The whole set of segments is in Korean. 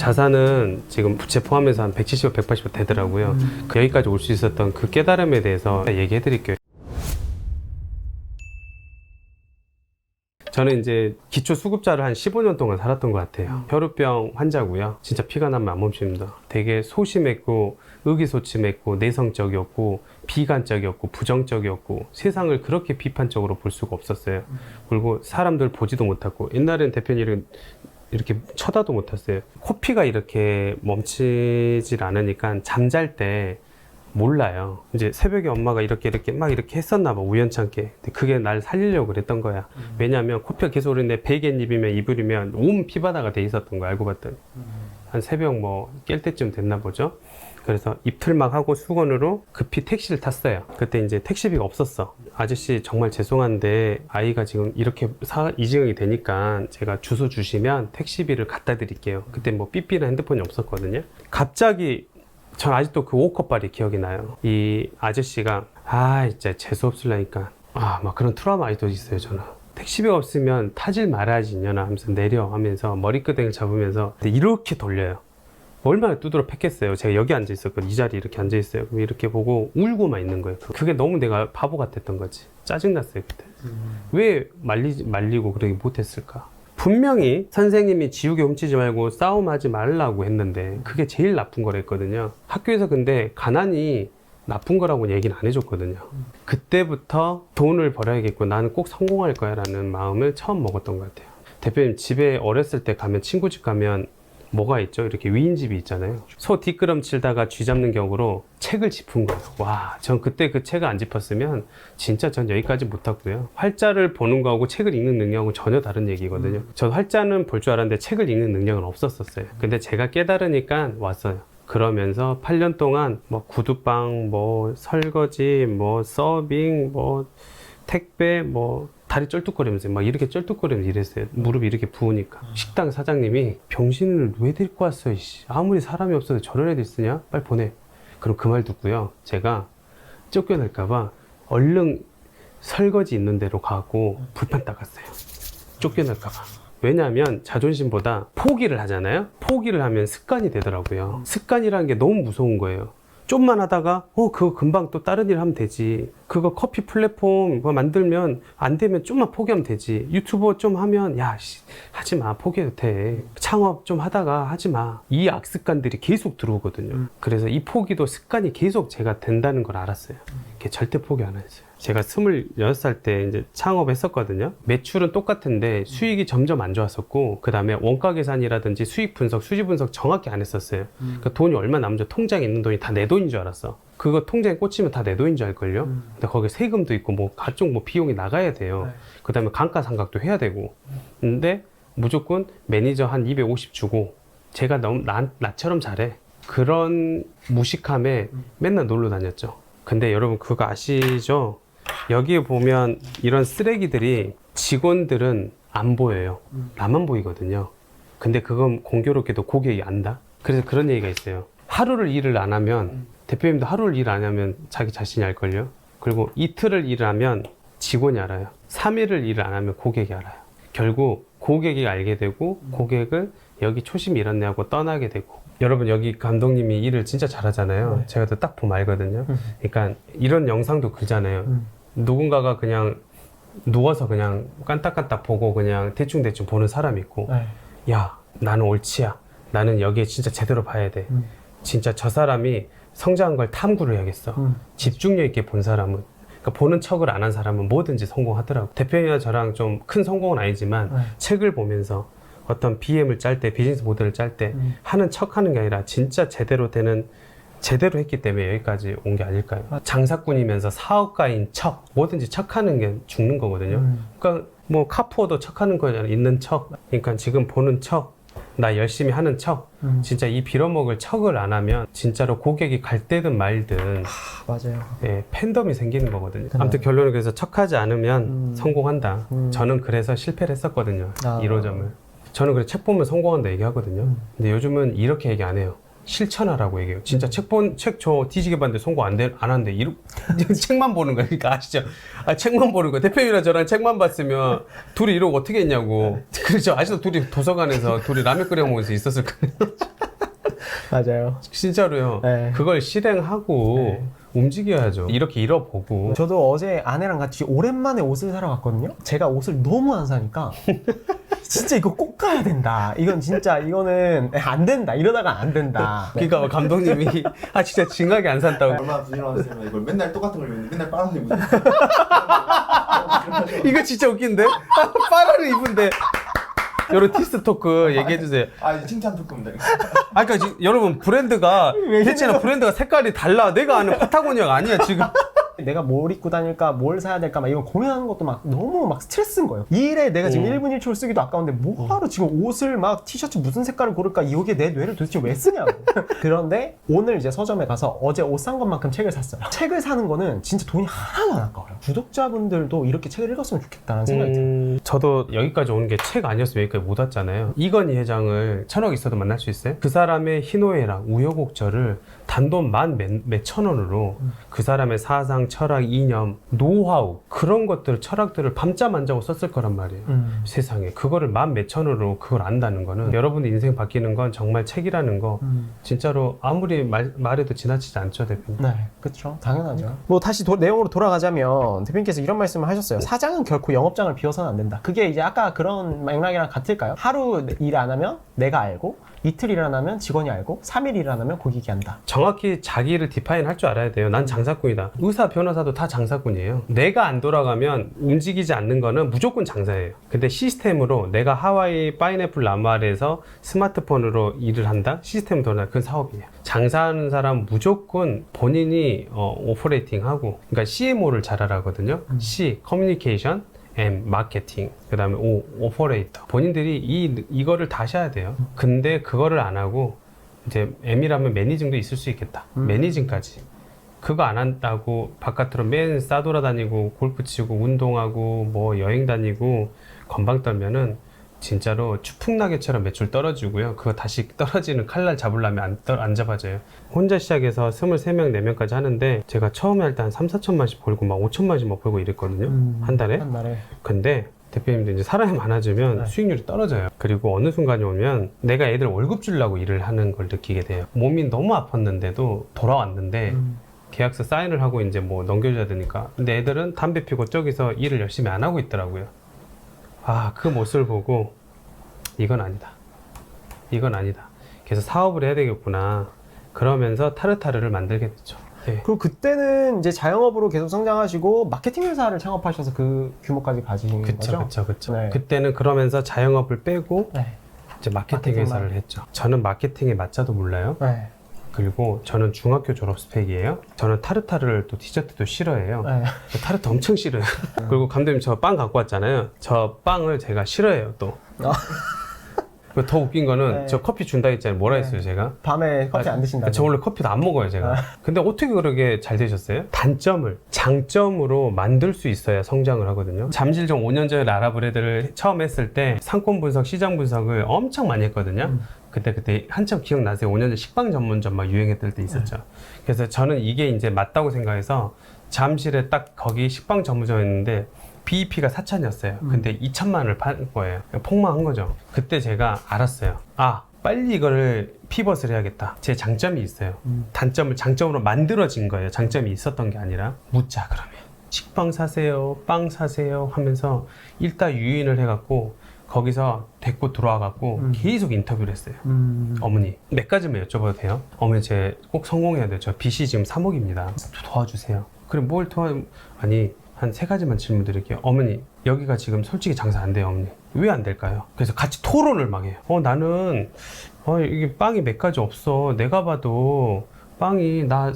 자산은 지금 부채 포함해서 한 170억, 180억 되더라고요. 그 여기까지 올 수 있었던 그 깨달음에 대해서 얘기해 드릴게요. 저는 이제 기초수급자를 한 15년 동안 살았던 것 같아요. 혈우병 환자고요. 진짜 피가 나면 안 멈춥니다. 되게 소심했고 의기소침했고 내성적이었고 비관적이었고 부정적이었고 세상을 그렇게 비판적으로 볼 수가 없었어요. 그리고 사람들 보지도 못하고 옛날엔 대표님 이렇게 쳐다도 못했어요. 코피가 이렇게 멈추질 않으니까 잠잘 때 몰라요. 이제 새벽에 엄마가 이렇게 막 이렇게 했었나 봐, 우연찮게. 근데 그게 날 살리려고 그랬던 거야. 왜냐면 코피가 계속 오는데 베갯잎이면 이불이면 온 피바다가 돼 있었던 거야, 알고 봤더니. 한 새벽 뭐 깰 때쯤 됐나 보죠. 그래서 입틀막 하고 수건으로 급히 택시를 탔어요. 그때 이제 택시비가 없었어. 아저씨 정말 죄송한데 아이가 지금 이렇게 이 지경이 되니까 제가 주소 주시면 택시비를 갖다 드릴게요. 그때 뭐 삐삐나 핸드폰이 없었거든요. 갑자기 전 아직도 그 오컵발이 기억이 나요. 이 아저씨가 진짜 재수없으려니까 막 그런 트라우마 아직도 있어요. 저는 택시비가 없으면 타질 말아야지 이년아 하면서 내려 하면서 머리끄댕이를 잡으면서 이렇게 돌려요. 얼마나 두드러 팼겠어요. 제가 여기 앉아 있었거든요. 이 자리에 이렇게 앉아 있어요. 그럼 이렇게 보고 울고만 있는 거예요. 그게 너무 내가 바보 같았던 거지. 짜증났어요 그때. 왜 말리고 그러기 못했을까? 분명히 선생님이 지우개 훔치지 말고 싸움하지 말라고 했는데 그게 제일 나쁜 거랬거든요. 학교에서 근데 가난이 나쁜 거라고 얘기는 안 해줬거든요. 그때부터 돈을 벌어야겠고 나는 꼭 성공할 거야 라는 마음을 처음 먹었던 것 같아요. 대표님 집에 어렸을 때 가면 친구 집 가면 뭐가 있죠? 이렇게 위인집이 있잖아요. 소 뒷걸음치다가 쥐 잡는 격으로 책을 짚은 거예요. 와, 전 그때 그 책을 안 짚었으면 진짜 전 여기까지 못 왔고요. 활자를 보는 거하고 책을 읽는 능력은 전혀 다른 얘기거든요. 저 활자는 볼 줄 알았는데 책을 읽는 능력은 없었어요. 근데 제가 깨달으니까 왔어요. 그러면서 8년 동안 뭐 구두방, 뭐 설거지, 뭐 서빙, 뭐 택배, 뭐 다리 쩔뚝거리면서 막 이렇게 쩔뚝거리면서 이랬어요. 무릎이 이렇게 부으니까. 식당 사장님이 병신을 왜 데리고 왔어? 아무리 사람이 없어도 저런 애들 쓰냐? 빨리 보내. 그럼 그 말 듣고요. 제가 쫓겨날까봐 얼른 설거지 있는 데로 가고 불판 닦았어요. 쫓겨날까봐. 왜냐하면 자존심보다 포기를 하잖아요. 포기를 하면 습관이 되더라고요. 습관이라는 게 너무 무서운 거예요. 좀만 하다가 그거 금방 또 다른 일 하면 되지. 그거 커피 플랫폼 만들면 안 되면 좀만 포기하면 되지. 유튜버 좀 하면 하지마, 포기해도 돼. 창업 좀 하다가 하지마. 이 악습관들이 계속 들어오거든요. 그래서 이 포기도 습관이 계속 제가 된다는 걸 알았어요. 절대 포기 안 했어요. 제가 26살 때 이제 창업했었거든요. 매출은 똑같은데 수익이 점점 안 좋았었고, 그 다음에 원가 계산이라든지 수익 분석, 수지 분석 정확히 안 했었어요. 그러니까 돈이 얼마 남은지 통장에 있는 돈이 다 내 돈인 줄 알았어. 그거 통장에 꽂히면 다 내 돈인 줄 알걸요. 근데 거기에 세금도 있고 뭐 각종 뭐 비용이 나가야 돼요. 그 다음에 감가상각도 해야 되고. 근데 무조건 매니저 한 250 주고 제가 너무 나처럼 잘해. 그런 무식함에 맨날 놀러 다녔죠. 근데 여러분 그거 아시죠? 여기에 보면 이런 쓰레기들이 직원들은 안 보여요. 나만 보이거든요. 근데 그건 공교롭게도 고객이 안다. 그래서 그런 얘기가 있어요. 하루를 일을 안 하면, 대표님도 하루를 일 안 하면 자기 자신이 알걸요. 그리고 이틀을 일을 하면 직원이 알아요. 3일을 일을 안 하면 고객이 알아요. 결국 고객이 알게 되고 고객은 여기 초심 잃었네 하고 떠나게 되고. 여러분 여기 감독님이 일을 진짜 잘하잖아요. 제가 또 딱 보면 알거든요. 그러니까 이런 영상도 그잖아요. 누군가가 그냥 누워서 그냥 깐딱깐딱 보고 그냥 대충대충 보는 사람이 있고, 야, 나는 옳지야. 나는 여기에 진짜 제대로 봐야 돼. 진짜 저 사람이 성장한 걸 탐구를 해야겠어. 집중력 있게 본 사람은, 그러니까 보는 척을 안 한 사람은 뭐든지 성공하더라고. 대표님이나 저랑 좀 큰 성공은 아니지만 책을 보면서 어떤 BM을 짤 때, 비즈니스 모델을 짤 때 하는 척 하는 게 아니라 진짜 제대로 했기 때문에 여기까지 온 게 아닐까요? 장사꾼이면서 사업가인 척, 뭐든지 척하는 게 죽는 거거든요. 그러니까 뭐 카푸어도 척하는 거잖아요. 있는 척. 그러니까 지금 보는 척, 나 열심히 하는 척, 진짜 이 빌어먹을 척을 안 하면 진짜로 고객이 갈 때든 말든 맞아요. 팬덤이 생기는 거거든요. 아무튼 결론은 그래서 척하지 않으면 성공한다. 저는 그래서 실패를 했었거든요. 1호점을. 저는 그래 책 보면 성공한다 얘기하거든요. 근데 요즘은 이렇게 얘기 안 해요. 실천하라고 얘기해요. 진짜 책 저 뒤지게 봤는데 성공 안 하는데 책만 보는 거야. 그러니까 아시죠? 책만 보는 거야. 대표님이랑 저랑 책만 봤으면 둘이 이러고 어떻게 했냐고. 그렇죠. 아직도 둘이 도서관에서 둘이 라면 끓여 먹으면서 있었을 거예요. 맞아요. 진짜로요. 네. 그걸 실행하고 네. 움직여야죠. 이렇게 잃어보고. 저도 어제 아내랑 같이 오랜만에 옷을 사러 갔거든요. 제가 옷을 너무 안 사니까 진짜 이거 꼭 가야 된다. 이건 진짜 이거는 안 된다. 이러다가 안 된다. 그러니까 감독님이 아 진짜 징하게 안 산다고. 얼마나 부지런하시면 이걸 맨날 똑같은 걸 입는데 맨날 빨아서 입으세요. 이거 진짜 웃긴데? 빠라를 입은데. 여러 티스 토크 얘기해주세요. 아, 이제 칭찬 토크입니다. 아, 그러니까 여러분 브랜드가 대체나 브랜드가 색깔이 달라. 내가 아는 파타고니아가 아니야 지금. 내가 뭘 입고 다닐까, 뭘 사야 될까, 막 이런 고민하는 것도 막 너무 막 스트레스인 거예요. 이 일에 내가 지금 1분 1초를 쓰기도 아까운데 뭐하러 지금 옷을 막 티셔츠 무슨 색깔을 고를까, 여기에 내 뇌를 도대체 왜 쓰냐고. 그런데 오늘 이제 서점에 가서 어제 옷 산 것만큼 책을 샀어요. 책을 사는 거는 진짜 돈이 하나도 안 아까워요. 구독자분들도 이렇게 책을 읽었으면 좋겠다는 생각이 들어요. 저도 여기까지 오는 게 책 아니었으면 여기까지 못 왔잖아요. 이건희 회장을 1000억 있어도 만날 수 있어요? 그 사람의 희노애락, 우여곡절을 단돈 몇천 원으로 그 사람의 사상, 철학, 이념, 노하우 그런 것들, 철학들을 밤잠 안 자고 썼을 거란 말이에요. 세상에 그거를 몇천 원으로 그걸 안다는 거는 여러분의 인생 바뀌는 건 정말 책이라는 거 진짜로 아무리 말해도 지나치지 않죠, 대표님? 네, 그렇죠. 당연하죠. 뭐 다시 내용으로 돌아가자면 대표님께서 이런 말씀을 하셨어요. 사장은 결코 영업장을 비워서는 안 된다. 그게 이제 아까 그런 맥락이랑 같을까요? 하루 일 안 하면 내가 알고, 이틀 일 안 하면 직원이 알고, 3일 일 안 하면 고객이 한다. 정확히 자기를 디파인 할 줄 알아야 돼요. 난 장사꾼이다. 의사, 변호사도 다 장사꾼이에요. 내가 안 돌아가면 움직이지 않는 거는 무조건 장사예요. 근데 시스템으로 내가 하와이 파인애플 나무 아래에서 스마트폰으로 일을 한다? 시스템 돌아가 그건 사업이에요. 장사하는 사람 무조건 본인이 오퍼레이팅 하고, 그러니까 CMO를 잘 알아거든요. C, 커뮤니케이션, M, 마케팅, 그 다음에 O, 오퍼레이터. 본인들이 이거를 다 하셔야 돼요. 근데 그거를 안 하고, 이제 M이라면 매니징도 있을 수 있겠다. 매니징까지. 그거 안 한다고 바깥으로 맨 싸돌아다니고, 골프 치고, 운동하고, 뭐 여행 다니고, 건방 떨면은 진짜로 추풍낙엽처럼 매출 떨어지고요. 그거 다시 떨어지는 칼날 잡으려면 안 잡아져요. 혼자 시작해서 23명, 4명까지 하는데 제가 처음에 할 때 한 3, 4천만씩 벌고 막 5천만씩 막 벌고 이랬거든요. 한 달에. 한 달에. 근데 대표님도 이제 사람이 많아지면 네. 수익률이 떨어져요. 그리고 어느 순간이 오면 내가 애들 월급 주려고 일을 하는 걸 느끼게 돼요. 몸이 너무 아팠는데도 돌아왔는데 계약서 사인을 하고 이제 뭐 넘겨줘야 되니까. 근데 애들은 담배 피고 저기서 일을 열심히 안 하고 있더라고요. 아, 그 모습을 보고 이건 아니다. 이건 아니다. 그래서 사업을 해야 되겠구나. 그러면서 타르타르를 만들게 됐죠. 네. 그리고 그때는 이제 자영업으로 계속 성장하시고 마케팅 회사를 창업하셔서 그 규모까지 가지신 거죠? 그쵸. 네. 그때는 그러면서 자영업을 빼고 네. 이제 마케팅 마케팅만. 회사를 했죠. 저는 마케팅의 맞자도 몰라요. 네. 그리고 저는 중학교 졸업 스펙이에요. 저는 타르타르를 또 디저트도 싫어해요. 네. 타르트 엄청 싫어요. 그리고 감독님 저 빵 갖고 왔잖아요. 저 빵을 제가 싫어해요 또. 그리고 더 웃긴 거는 네. 저 커피 준다 했잖아요. 뭐라 네. 했어요 제가? 밤에 커피 안 드신다고. 저 원래 커피도 안 먹어요 제가. 근데 어떻게 그렇게 잘 되셨어요? 단점을 장점으로 만들 수 있어야 성장을 하거든요. 잠실정 5년 전에 라라브레드를 처음 했을 때 상권 분석, 시장 분석을 엄청 많이 했거든요. 그때 한참 기억나세요? 5년 전 식빵 전문점 막 유행했을 때 있었죠. 그래서 저는 이게 이제 맞다고 생각해서 잠실에 딱 거기 식빵 전문점이었는데 BEP가 4천이었어요. 근데 2천만 원을 판 거예요. 폭망한 거죠. 그때 제가 알았어요. 아, 빨리 이거를 피벗을 해야겠다. 제 장점이 있어요. 단점을 장점으로 만들어진 거예요. 장점이 있었던 게 아니라. 묻자 그러면. 식빵 사세요, 빵 사세요 하면서 일다유인을 해갖고 거기서 데리고 들어와갖고 계속 인터뷰를 했어요. 어머니 몇 가지만 여쭤봐도 돼요? 어머니 제 꼭 성공해야 돼요. 저 빚이 지금 3억입니다. 도와주세요. 그래 뭘 아니 한 3가지만 질문 드릴게요. 어머니 여기가 지금 솔직히 장사 안 돼요. 어머니 왜 안 될까요? 그래서 같이 토론을 막 해요. 나는 이게 빵이 몇 가지 없어. 내가 봐도 빵이 나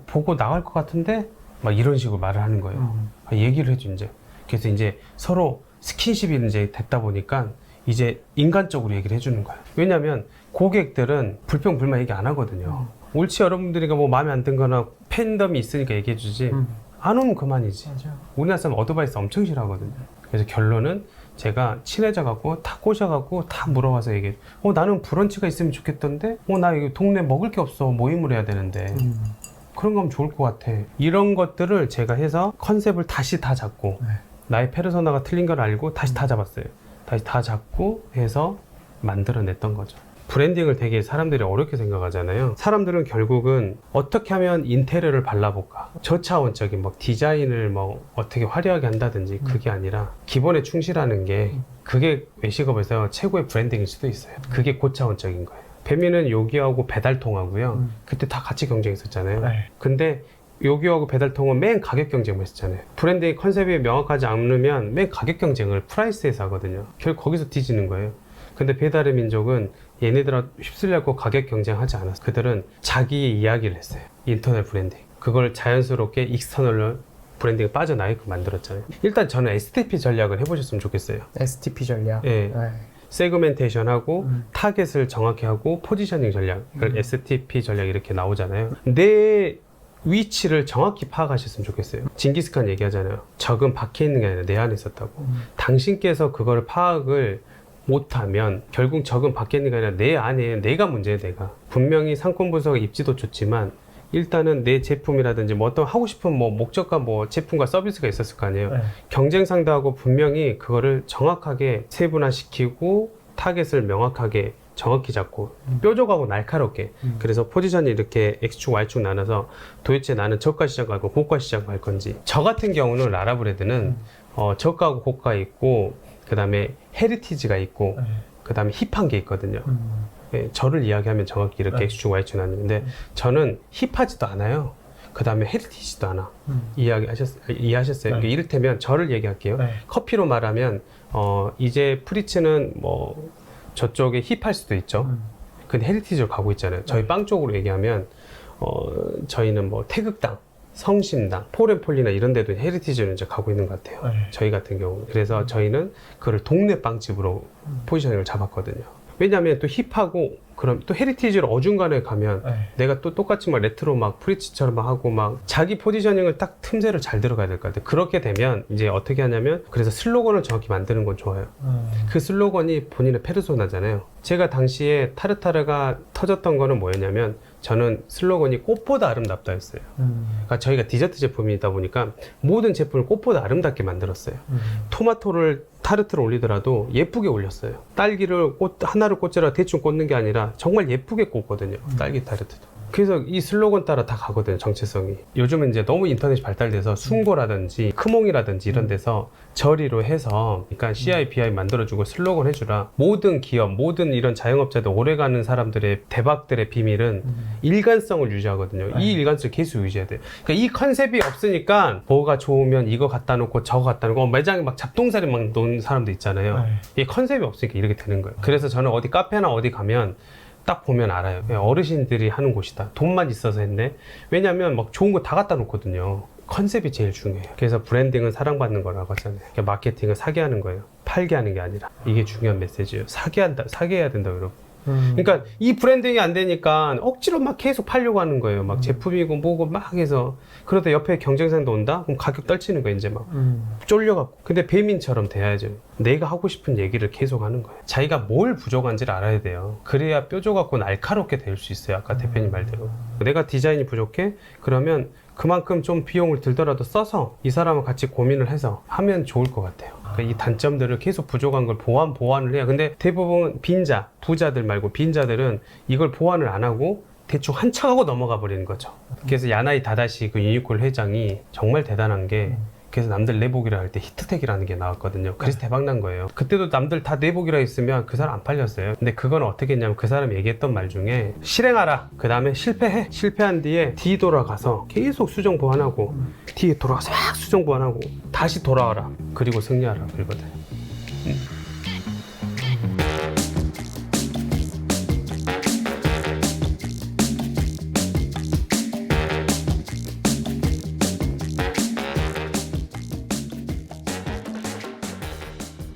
보고 나갈 것 같은데 막 이런 식으로 말을 하는 거예요. 얘기를 해줘 이제. 그래서 이제 서로 스킨십이 이제 됐다 보니까 이제 인간적으로 얘기를 해주는 거예요. 왜냐면 고객들은 불평불만 얘기 안 하거든요. 옳지 여러분들이 뭐 마음에 안 든 거나 팬덤이 있으니까 얘기해 주지 안 오면 그만이지. 맞아요. 우리나라 사람 어드바이스 엄청 싫어하거든요. 그래서 결론은 제가 친해져 갖고 다 꼬셔 갖고 다 물어봐서 얘기해. 나는 브런치가 있으면 좋겠던데 나 이거 동네 먹을 게 없어. 모임을 해야 되는데 그런 거면 좋을 것 같아. 이런 것들을 제가 해서 컨셉을 다시 다 잡고 나의 페르소나가 틀린 걸 알고 다시 다 잡았어요. 다시 다 잡고 해서 만들어냈던 거죠. 브랜딩을 되게 사람들이 어렵게 생각하잖아요. 사람들은 결국은 어떻게 하면 인테리어를 발라볼까, 저차원적인 뭐 디자인을 뭐 어떻게 화려하게 한다든지, 그게 아니라 기본에 충실하는 게, 그게 외식업에서 최고의 브랜딩일 수도 있어요. 그게 고차원적인 거예요. 배민은 요기하고 배달통하고요. 그때 다 같이 경쟁했었잖아요. 네. 근데 요기하고 배달통은 맨 가격 경쟁만 했었잖아요. 브랜딩 컨셉이 명확하지 않으면 맨 가격 경쟁을 프라이스에서 하거든요. 결국 거기서 뒤지는 거예요. 근데 배달의 민족은 얘네들하고 휩쓸려고 가격 경쟁하지 않았어요. 그들은 자기의 이야기를 했어요. 인터넷 브랜딩. 그걸 자연스럽게 익스터널 브랜딩을 빠져나가게끔 만들었잖아요. 일단 저는 STP 전략을 해보셨으면 좋겠어요. STP 전략. 예. 네. 세그멘테이션하고 타겟을 정확히 하고 포지셔닝 전략, STP 전략 이렇게 나오잖아요. 내 위치를 정확히 파악하셨으면 좋겠어요. 징기스칸 얘기하잖아요. 적은 밖에 있는 게 아니라 내 안에 있었다고. 당신께서 그걸 파악을 못하면 결국 적은 밖에 있는 게 아니라 내 안에 내가 문제예요. 내가 분명히 상권 분석 입지도 좋지만 일단은 내 제품이라든지 뭐 어떤 하고 싶은 뭐 목적과 뭐 제품과 서비스가 있었을 거 아니에요. 네. 경쟁 상대하고 분명히 그거를 정확하게 세분화시키고 타겟을 명확하게 정확히 잡고 뾰족하고 날카롭게. 그래서 포지션이 이렇게 X축 Y축 나눠서 도대체 나는 저가 시장 갈 건지 고가 시장 갈 건지. 저 같은 경우는 라라브레드는 저가하고 고가 있고 그 다음에 헤리티지가 있고 그 다음에 힙한 게 있거든요. 예, 저를 이야기하면 정확히 이렇게 X축 Y축 나누는데 저는 힙하지도 않아요. 그 다음에 헤리티지도 않아. 이해하셨어요? 네. 이를테면 저를 얘기할게요. 네. 커피로 말하면 이제 프리츠는 뭐 저쪽에 힙할 수도 있죠. 근데 헤리티지로 가고 있잖아요. 저희 빵 쪽으로 얘기하면 저희는 뭐 태극당, 성심당, 포렌폴리나 이런 데도 헤리티지로 이제 가고 있는 것 같아요. 네. 저희 같은 경우. 그래서 저희는 그걸 동네 빵집으로 포지셔닝을 잡았거든요. 왜냐하면 또 힙하고 그럼 또 헤리티지로 어중간에 가면 네. 내가 또 똑같이 막 레트로 막 프리치처럼 막 하고 막 자기 포지셔닝을 딱 틈새를 잘 들어가야 될 것 같아요. 그렇게 되면 이제 어떻게 하냐면 그래서 슬로건을 정확히 만드는 건 좋아요. 그 슬로건이 본인의 페르소나잖아요. 제가 당시에 타르타르가 터졌던 거는 뭐였냐면 저는 슬로건이 꽃보다 아름답다였어요. 그러니까 저희가 디저트 제품이다 보니까 모든 제품을 꽃보다 아름답게 만들었어요. 토마토를 타르트를 올리더라도 예쁘게 올렸어요. 딸기를 하나를 꽂으라 대충 꽂는 게 아니라 정말 예쁘게 꽂거든요. 딸기 타르트도. 그래서 이 슬로건 따라 다 가거든요. 정체성이. 요즘은 이제 너무 인터넷이 발달돼서 순고라든지 크몽이라든지 이런 데서 저리로 해서 그러니까 CI, BI 만들어주고 슬로건 해주라. 모든 기업, 모든 이런 자영업자들 오래가는 사람들의 대박들의 비밀은 일관성을 유지하거든요. 이 일관성을 계속 유지해야 돼요. 그러니까 이 컨셉이 없으니까 뭐가 좋으면 이거 갖다 놓고 저거 갖다 놓고 매장에 막 잡동사리 막 놓은 사람도 있잖아요. 이 컨셉이 없으니까 이렇게 되는 거예요. 그래서 저는 어디 카페나 어디 가면 딱 보면 알아요. 어르신들이 하는 곳이다. 돈만 있어서 했네. 왜냐면 막 좋은 거 다 갖다 놓거든요. 컨셉이 제일 중요해요. 그래서 브랜딩은 사랑받는 거라고 하잖아요. 그러니까 마케팅은 사게 하는 거예요. 팔게 하는 게 아니라. 이게 중요한 메시지예요. 사게 해야 된다, 여러분. 그러니까 이 브랜딩이 안 되니까 억지로 막 계속 팔려고 하는 거예요. 막 제품이고 뭐고 막 해서. 그러다 옆에 경쟁사도 온다? 그럼 가격 떨치는 거예요, 이제 막. 쫄려갖고. 근데 배민처럼 돼야죠. 내가 하고 싶은 얘기를 계속 하는 거예요. 자기가 뭘 부족한지를 알아야 돼요. 그래야 뾰족하고 날카롭게 될 수 있어요. 아까 대표님 말대로. 내가 디자인이 부족해? 그러면 그만큼 좀 비용을 들더라도 써서 이 사람과 같이 고민을 해서 하면 좋을 것 같아요. 그러니까 이 단점들을 계속 부족한 걸 보완을 해야. 근데 대부분 빈자, 부자들 말고 빈자들은 이걸 보완을 안 하고 대충 한척하고 넘어가 버리는 거죠. 그래서 야나이 다다시 그 유니콜 회장이 정말 대단한 게 그래서 남들 내복이라 할 때 히트텍이라는 게 나왔거든요. 그래서 대박 난 거예요. 그때도 남들 다 내복이라 했으면 그 사람 안 팔렸어요. 근데 그건 어떻게 했냐면 그 사람이 얘기했던 말 중에 실행하라. 그 다음에 실패해. 실패한 뒤에 뒤 돌아가서 계속 수정 보완하고 뒤에 돌아가서 막 수정 보완하고 다시 돌아와라. 그리고 승리하라. 그러거든.